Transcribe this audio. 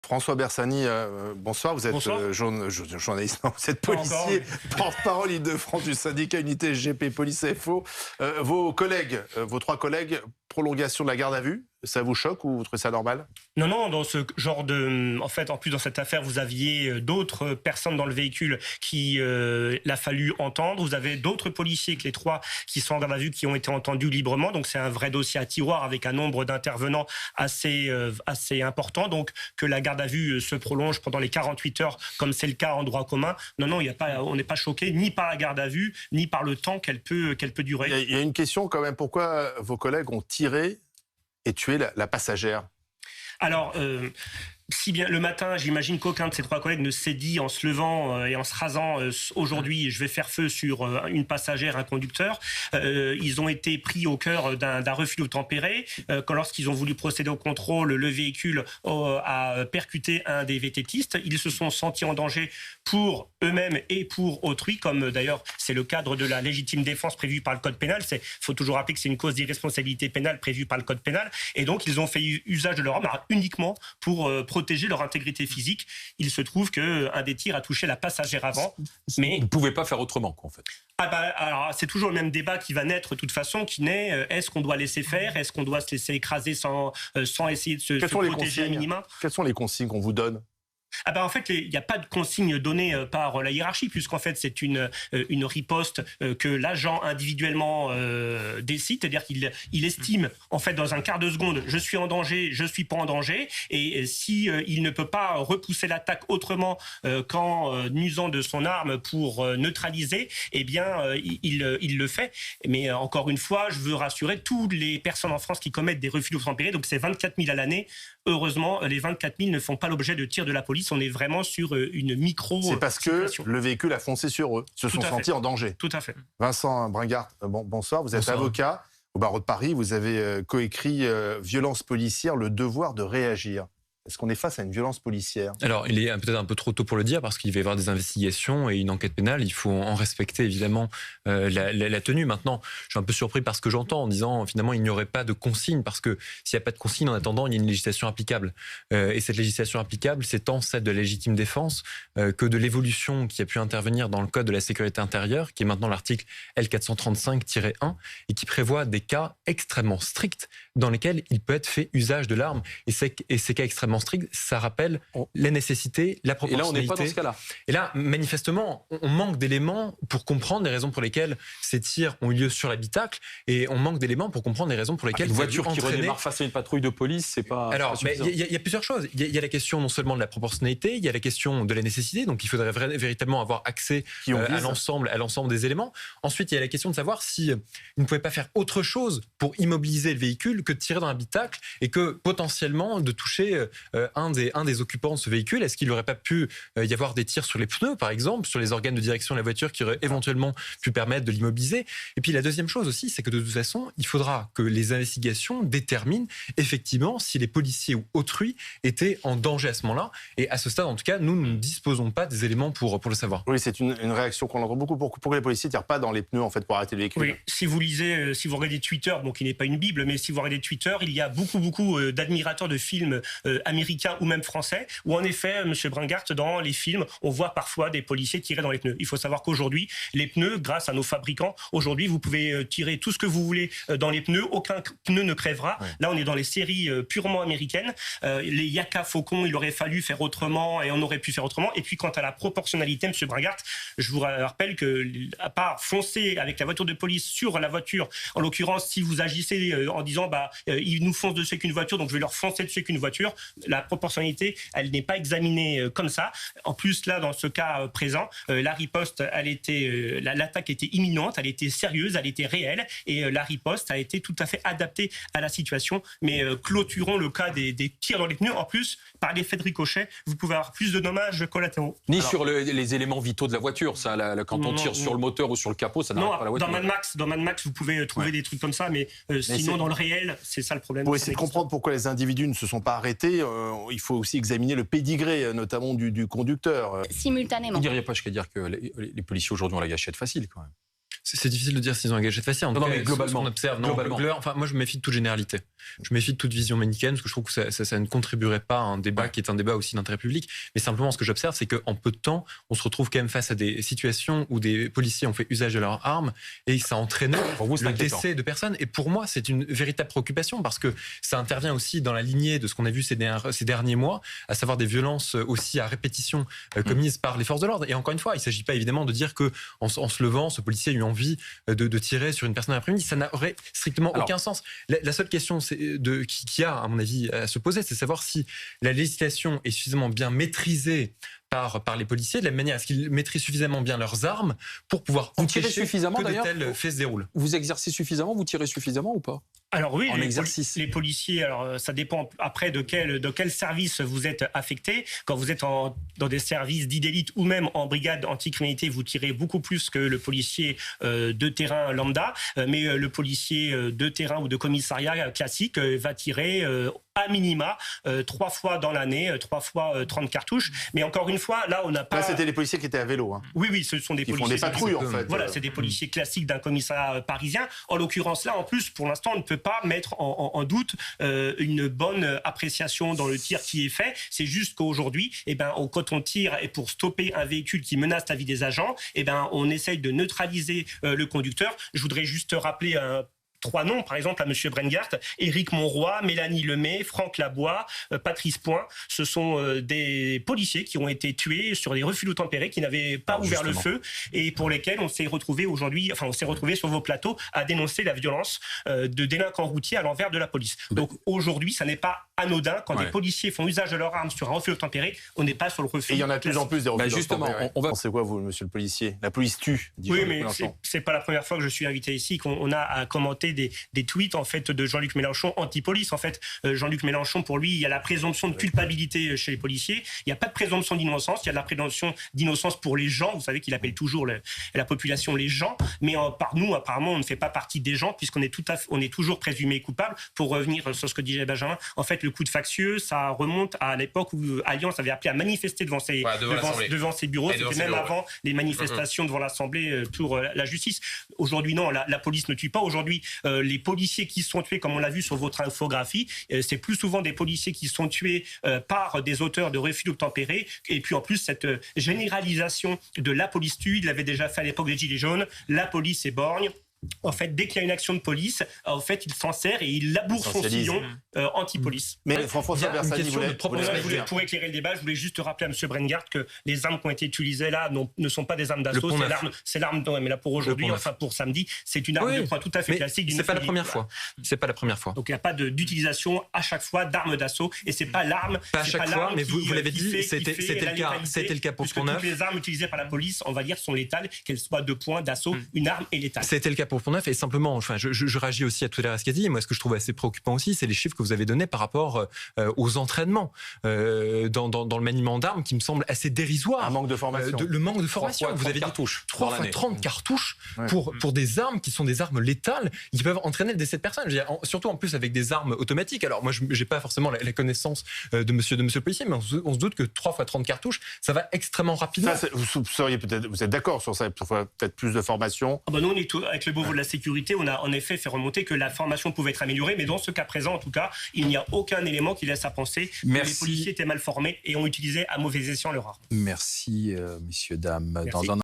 François Bersani, bonsoir. Vous êtes Bonsoir. journaliste, non, vous êtes Pas encore, policier, oui. porte-parole Île-de-France du syndicat Unité SGP Police FO. Vos collègues, vos trois collègues, prolongation de la garde à vue, ça vous choque ou vous trouvez ça normal? Non, dans ce genre de... En fait, en plus, dans cette affaire, vous aviez d'autres personnes dans le véhicule qui l'a fallu entendre. Vous avez d'autres policiers que les trois qui sont en garde à vue qui ont été entendus librement. Donc, c'est un vrai dossier à tiroir avec un nombre d'intervenants assez important. Donc, que la garde à vue se prolonge pendant les 48 heures, comme c'est le cas en droit commun. Non, on n'est pas choqué ni par la garde à vue, ni par le temps qu'elle peut durer. Il y a une question quand même. Pourquoi vos collègues ont tiré et tué la passagère? Alors, si bien le matin, j'imagine qu'aucun de ces trois collègues ne s'est dit en se levant et en se rasant aujourd'hui, je vais faire feu sur une passagère, un conducteur. Ils ont été pris au cœur d'un refus d'obtempérer. Lorsqu'ils ont voulu procéder au contrôle, le véhicule a percuté un des VTTistes. Ils se sont sentis en danger pour eux-mêmes et pour autrui, comme d'ailleurs c'est le cadre de la légitime défense prévue par le Code pénal. Il faut toujours rappeler que c'est une cause d'irresponsabilité pénale prévue par le Code pénal. Et donc, ils ont fait usage de leur arme uniquement pour protéger leur intégrité physique. Il se trouve qu'un des tirs a touché la passagère avant. Mais Vous ne pouvez pas faire autrement, quoi, en fait. alors, c'est toujours le même débat qui va naître de toute façon, qui naît. Est-ce qu'on doit laisser faire? Est-ce qu'on doit se laisser écraser sans essayer de se protéger à minima? Quelles sont les consignes qu'on vous donne? En fait, il n'y a pas de consigne donnée par la hiérarchie, puisqu'en fait, c'est une riposte que l'agent individuellement décide, c'est-à-dire qu'il estime, en fait, dans un quart de seconde, je suis en danger, je suis pas en danger, et si il ne peut pas repousser l'attaque autrement qu'en usant de son arme pour neutraliser, eh bien, il le fait. Mais encore une fois, je veux rassurer toutes les personnes en France qui commettent des refus d'obtempérer, donc c'est 24 000 à l'année. Heureusement, les 24 000 ne font pas l'objet de tirs de la police. On est vraiment sur une micro. C'est parce que le véhicule a foncé sur eux, se sont sentis en danger. Tout à fait. Vincent Bringart, bonsoir. Vous êtes Bonsoir. avocat au barreau de Paris. Vous avez coécrit Violence policière, le devoir de réagir. Est-ce qu'on est face à une violence policière? Alors, il est peut-être un peu trop tôt pour le dire parce qu'il va y avoir des investigations et une enquête pénale. Il faut en respecter évidemment la tenue. Maintenant, je suis un peu surpris par ce que j'entends en disant finalement il n'y aurait pas de consigne parce que s'il n'y a pas de consigne, en attendant, il y a une législation applicable. Et cette législation applicable, c'est tant celle de la légitime défense que de l'évolution qui a pu intervenir dans le Code de la sécurité intérieure, qui est maintenant l'article L435-1 et qui prévoit des cas extrêmement stricts dans lesquels il peut être fait usage de l'arme. Et ces cas extrêmement strict, ça rappelle la nécessité, la Et là, proportionnalité. on n'est pas dans ce cas-là. Et là, manifestement, on manque d'éléments pour comprendre les raisons pour lesquelles ces tirs ont eu lieu sur l'habitacle, et on manque d'éléments pour comprendre les raisons pour lesquelles Une ça a dû voiture qui entraîner... redémarre face à une patrouille de police, c'est pas. Alors, c'est pas suffisant. il y a plusieurs choses. Il y a la question non seulement de la proportionnalité, il y a la question de la nécessité, donc il faudrait véritablement avoir accès à l'ensemble des éléments. Ensuite, il y a la question de savoir si il ne pouvait pas faire autre chose pour immobiliser le véhicule que de tirer dans l'habitacle et que potentiellement de toucher un des occupants de ce véhicule. Est-ce qu'il n'aurait pas pu y avoir des tirs sur les pneus, par exemple, sur les organes de direction de la voiture qui auraient éventuellement pu permettre de l'immobiliser? Et puis la deuxième chose aussi, c'est que de toute façon, il faudra que les investigations déterminent effectivement si les policiers ou autrui étaient en danger à ce moment-là. Et à ce stade, en tout cas, nous ne disposons pas des éléments pour le savoir. Oui, c'est une réaction qu'on entend beaucoup. Pourquoi les policiers ne tirent pas dans les pneus en fait, pour arrêter le véhicule? Oui, si vous lisez, si vous regardez Twitter, bon, qui n'est pas une bible, mais si vous regardez Twitter, il y a beaucoup d'admirateurs de films américains ou même français, où en effet, M. Bringart, dans les films, on voit parfois des policiers tirer dans les pneus. Il faut savoir qu'aujourd'hui, les pneus, grâce à nos fabricants, aujourd'hui, vous pouvez tirer tout ce que vous voulez dans les pneus, aucun pneu ne crèvera. Ouais. Là, on est dans les séries purement américaines. Les Yaka Faucon, il aurait fallu faire autrement et on aurait pu faire autrement. Et puis, quant à la proportionnalité, M. Bringart, je vous rappelle que, à part foncer avec la voiture de police sur la voiture, en l'occurrence, si vous agissez en disant, ils nous foncent dessus qu'une voiture, donc je vais leur foncer dessus qu'une voiture, la proportionnalité, elle n'est pas examinée comme ça. En plus, là, dans ce cas présent, la riposte, l'attaque était imminente, elle était sérieuse, elle était réelle, et la riposte a été tout à fait adaptée à la situation. Mais clôturons le cas des tirs dans les pneus. En plus, par l'effet de ricochet, vous pouvez avoir plus de dommages collatéraux. Sur les éléments vitaux de la voiture, ça, quand on tire sur le moteur ou sur le capot, ça n'arrête pas la voiture. Dans Mad Max, vous pouvez trouver des trucs comme ça, mais sinon, dans le réel, c'est ça le problème. Pour essayer de comprendre pourquoi les individus ne se sont pas arrêtés, il faut aussi examiner le pédigré, notamment du conducteur. Simultanément. Vous ne diriez pas jusqu'à dire que les policiers aujourd'hui ont la gâchette facile, quand même? C'est difficile de dire s'ils ont engagé de faciès. En tout Non, cas, mais globalement, ce qu'on observe, globalement. enfin, moi, je me méfie de toute généralité. Je me méfie de toute vision manichéenne parce que je trouve que ça ne contribuerait pas à un débat qui est un débat aussi d'intérêt public. Mais simplement, ce que j'observe, c'est qu'en peu de temps, on se retrouve quand même face à des situations où des policiers ont fait usage de leurs armes et ça a entraîné le décès de personnes. Et pour moi, c'est une véritable préoccupation parce que ça intervient aussi dans la lignée de ce qu'on a vu ces derniers mois, à savoir des violences aussi à répétition commises par les forces de l'ordre. Et encore une fois, il ne s'agit pas évidemment de dire que en se levant, ce policier a eu envie de tirer sur une personne après-midi. Ça n'aurait strictement aucun sens. La seule question qui a, à mon avis, à se poser, c'est savoir si la législation est suffisamment bien maîtrisée par les policiers, de la manière à ce qu'ils maîtrisent suffisamment bien leurs armes pour pouvoir empêcher que de tels faits se déroulent. Vous exercez suffisamment, vous tirez suffisamment ou pas? Alors oui, les policiers, alors ça dépend après de quel service vous êtes affecté. Quand vous êtes dans des services d'élite ou même en brigade anticriminalité, vous tirez beaucoup plus que le policier de terrain lambda. Mais le policier de terrain ou de commissariat classique va tirer à minima 3 fois dans l'année, 3 fois 30 cartouches. Mais encore une fois, là, on n'a pas... Là, c'était les policiers qui étaient à vélo. Hein. Oui, ce sont des policiers... Ils font des patrouilles, en fait. Voilà, c'est des policiers classiques d'un commissariat parisien. En l'occurrence, là, en plus, pour l'instant, on ne peut pas mettre en doute une bonne appréciation dans le tir qui est fait. C'est juste qu'aujourd'hui, quand on tire et pour stopper un véhicule qui menace la vie des agents, on essaye de neutraliser le conducteur. Je voudrais juste rappeler 3 noms, par exemple, à M. Brengart, Éric Monroy, Mélanie Lemay, Franck Labois, Patrice Point. Ce sont des policiers qui ont été tués sur des refus d'obtempérer, qui n'avaient pas ouvert le feu et pour lesquels on s'est retrouvé sur vos plateaux à dénoncer la violence de délinquants routiers à l'envers de la police. Donc aujourd'hui, ça n'est pas anodin. Quand des policiers font usage de leurs armes sur un refus d'obtempérer, on n'est pas sur le refus. Et il y en a de plus en plus des refus d'obtempérer. On va... Pensez quoi, vous, monsieur le policier? La police tue, dit Oui, Jean-Luc mais Mélenchon. c'est pas la première fois que je suis invité ici qu'on a à commenter des tweets en fait de Jean-Luc Mélenchon anti-police. En fait, Jean-Luc Mélenchon, pour lui, il y a la présomption de culpabilité chez les policiers. Il n'y a pas de présomption d'innocence. Il y a de la présomption d'innocence pour les gens. Vous savez qu'il appelle toujours la population les gens. Mais par nous, apparemment, on ne fait pas partie des gens puisqu'on est toujours présumé coupable. Pour revenir sur ce que disait Benjamin, en fait, le coup de factieux, ça remonte à l'époque où Alliance avait appelé à manifester devant ses bureaux. C'était même avant les manifestations devant l'Assemblée pour la justice. Aujourd'hui, non, la police ne tue pas. Aujourd'hui, les policiers qui sont tués, comme on l'a vu sur votre infographie, c'est plus souvent des policiers qui sont tués par des auteurs de refus d'obtempérer. Et puis en plus, cette généralisation de la police tue, il l'avait déjà fait à l'époque des Gilets jaunes, la police est borgne. En fait, dès qu'il y a une action de police, en fait, il s'en sert et il laboure son sillon anti-police. Mais François Bersani pour éclairer le débat, je voulais juste rappeler à M. Brengart que les armes qui ont été utilisées là ne sont pas des armes d'assaut, c'est l'arme. Mais là pour aujourd'hui, enfin pour samedi, c'est une arme de poing tout à fait classique. C'est pas la première fois. C'est pas la première fois. Donc il n'y a pas d'utilisation à chaque fois d'armes d'assaut et c'est pas l'arme. Pas à chaque fois, mais vous l'avez dit, c'était le cas pour Pont-Neuf. Toutes les armes utilisées par la police, on va dire, sont létales, qu'elles soient de poing, d'assaut, une arme est létale. C'était le cas pour Pont-Neuf et simplement, enfin, je réagis aussi à tout ce qu'a dit. Moi, ce que je trouve assez préoccupant aussi, c'est les chiffres que vous avez donnés par rapport aux entraînements dans le maniement d'armes, qui me semble assez dérisoire. Un manque de formation. Le manque de formation. Vous avez dit 3 fois 30 cartouches pour des armes qui sont des armes létales, qui peuvent entraîner le décès de personnes. Surtout en plus avec des armes automatiques. Alors moi, je n'ai pas forcément la connaissance de monsieur le policier, mais on se doute que 3 fois 30 cartouches, ça va extrêmement rapidement. Ça, vous êtes d'accord sur ça? Peut-être plus de formation. Nous, on est avec le Beauvau de la sécurité, on a en effet fait remonter que la formation pouvait être améliorée, mais dans ce cas présent, en tout cas, il n'y a aucun élément qui laisse à penser que les policiers étaient mal formés et ont utilisé à mauvais escient leur arme. Merci, messieurs, dames. Merci. Dans un